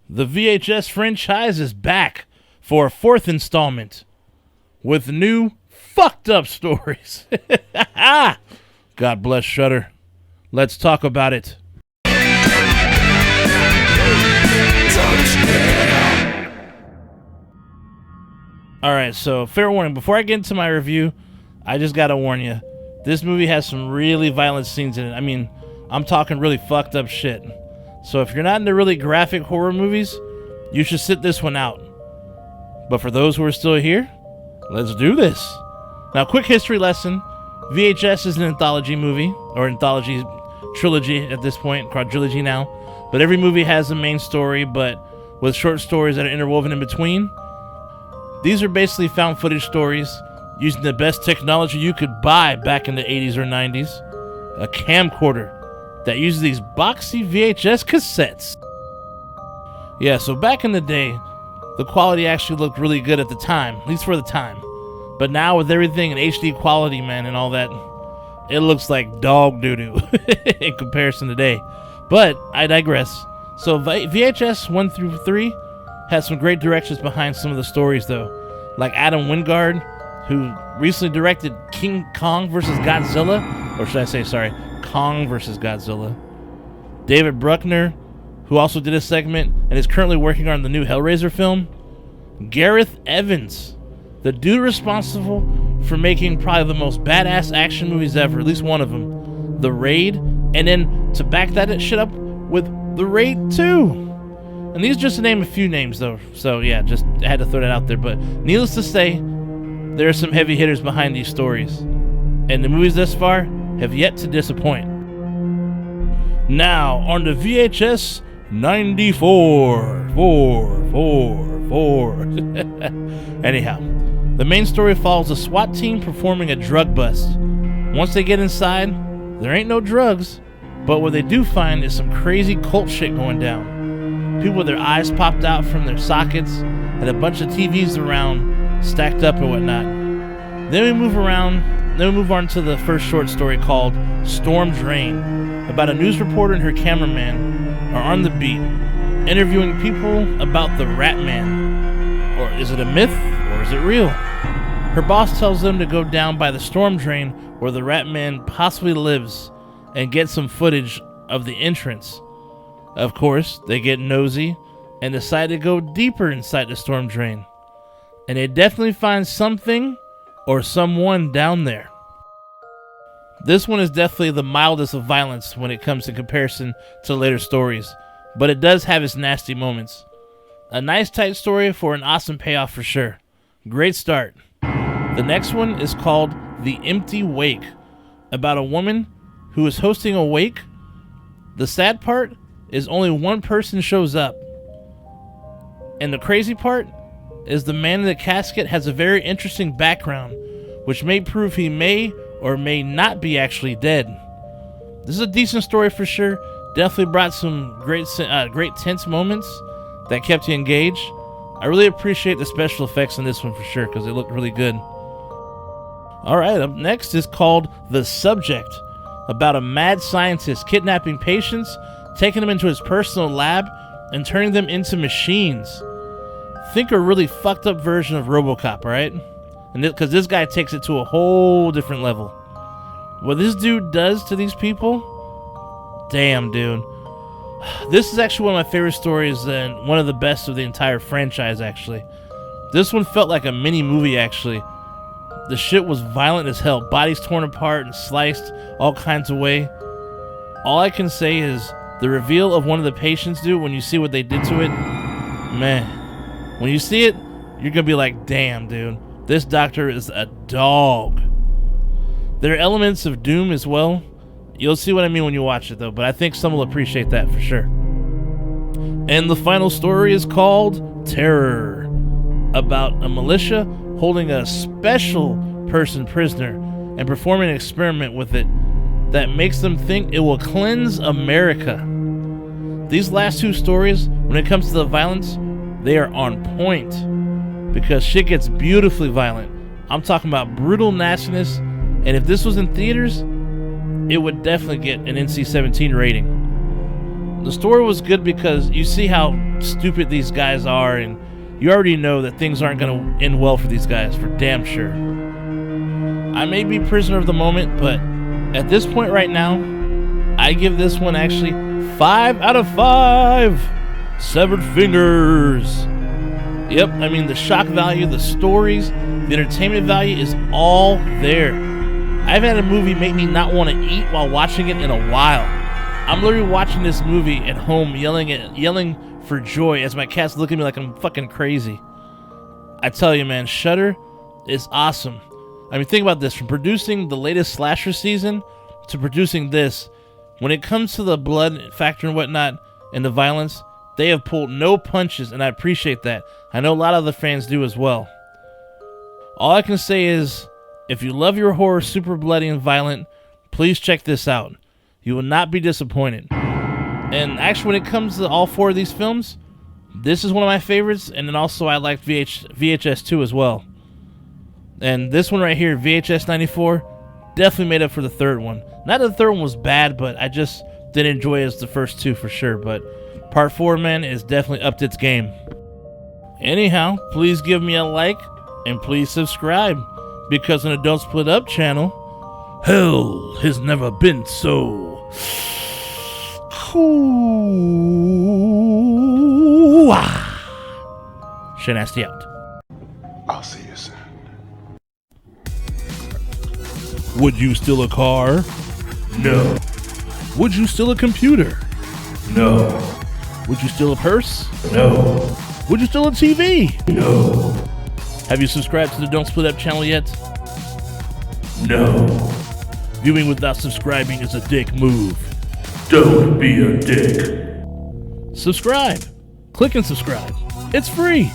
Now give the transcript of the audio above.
The VHS franchise is back for a fourth installment with new fucked up stories. God bless Shudder. Let's talk about it. Alright, so fair warning. Before I get into my review, I just gotta warn you. This movie has some really violent scenes in it. I mean, I'm talking really fucked up shit. So if you're not into really graphic horror movies, you should sit this one out. But for those who are still here, let's do this. Now, quick history lesson. VHS is an anthology movie, or anthology trilogy at this point, quadrilogy now. But every movie has a main story, but with short stories that are interwoven in between. These are basically found footage stories using the best technology you could buy back in the 80s or 90s. A camcorder that uses these boxy VHS cassettes. Yeah, so back in the day, the quality actually looked really good at the time, at least for the time. But now with everything in HD quality, man, and all that, it looks like dog doo-doo in comparison today. But I digress. So VHS 1 through 3 has some great directions behind some of the stories, though. Like Adam Wingard, who recently directed King Kong vs. Godzilla, or should I say, sorry, Kong vs. Godzilla. David Bruckner, who also did a segment and is currently working on the new Hellraiser film. Gareth Evans, the dude responsible for making probably the most badass action movies ever, at least one of them, The Raid, and then to back that shit up with The Raid 2. And these are just to name a few names, though, so yeah, just had to throw that out there. But needless to say, there are some heavy hitters behind these stories, and the movies thus far have yet to disappoint. Now, on to VHS 94. Anyhow, the main story follows a SWAT team performing a drug bust. Once they get inside, there ain't no drugs, but what they do find is some crazy cult shit going down. People with their eyes popped out from their sockets, and a bunch of TVs around, stacked up and whatnot. Then we move on to the first short story called Storm Drain, about a news reporter and her cameraman are on the beat, interviewing people about the Rat Man. Or is it a myth, or is it real? Her boss tells them to go down by the storm drain where the Rat Man possibly lives and get some footage of the entrance. Of course, they get nosy and decide to go deeper inside the storm drain. And they definitely find something or someone down there. This one is definitely the mildest of violence when it comes to comparison to later stories, but it does have its nasty moments. A nice tight story for an awesome payoff for sure. Great start. The next one is called The Empty Wake, about a woman who is hosting a wake. The sad part is only one person shows up. And the crazy part is the man in the casket has a very interesting background, which may prove he may or may not be actually dead. This is a decent story for sure. Definitely brought some great tense moments that kept you engaged. I really appreciate the special effects in this one for sure, because they look really good. Alright, up next is called The Subject, about a mad scientist kidnapping patients, taking them into his personal lab, and turning them into machines. Think a really fucked up version of RoboCop, right? And because this guy takes it to a whole different level. What this dude does to these people, damn, dude. This is actually one of my favorite stories and one of the best of the entire franchise, actually. This one felt like a mini movie, actually. The shit was violent as hell. Bodies torn apart and sliced all kinds of way. All I can say is the reveal of one of the patients, dude, when you see what they did to it, man. When you see it, you're gonna be like, damn, dude. This doctor is a dog. There are elements of doom as well. You'll see what I mean when you watch it, though, but I think some will appreciate that for sure. And the final story is called Terror, about a militia holding a special person prisoner and performing an experiment with it that makes them think it will cleanse America. These last two stories, when it comes to the violence, they are on point, because shit gets beautifully violent. I'm talking about brutal nastiness, and if this was in theaters, it would definitely get an NC-17 rating. The story was good because you see how stupid these guys are, and you already know that things aren't going to end well for these guys, for damn sure. I may be prisoner of the moment, but at this point right now, I give this one actually 5 out of 5 severed fingers. Yep, I mean the shock value, the stories, the entertainment value is all there. I've had a movie make me not want to eat while watching it in a while. I'm literally watching this movie at home yelling for joy as my cats look at me like I'm fucking crazy. I tell you, man, Shudder is awesome. I mean, think about this. From producing the latest slasher season to producing this, when it comes to the blood factor and whatnot and the violence, they have pulled no punches, and I appreciate that. I know a lot of the fans do as well. All I can say is, if you love your horror super bloody and violent, please check this out. You will not be disappointed. And actually, when it comes to all 4 of these films, this is one of my favorites, and then also I liked VHS 2 as well. And this one right here, VHS 94, definitely made up for the third one. Not that the third one was bad, but I just didn't enjoy it as the first 2 for sure. But part 4, man, is definitely upped its game. Anyhow, please give me a like, and please subscribe, because on the Don't Split Up channel, hell has never been so cool. Shanasty out. I'll see you soon. Would you steal a car? No. Would you steal a computer? No. Would you steal a purse? No. Would you steal a TV? No. Have you subscribed to the Don't Split Up channel yet? No. Viewing without subscribing is a dick move. Don't be a dick. Subscribe. Click and subscribe. It's free.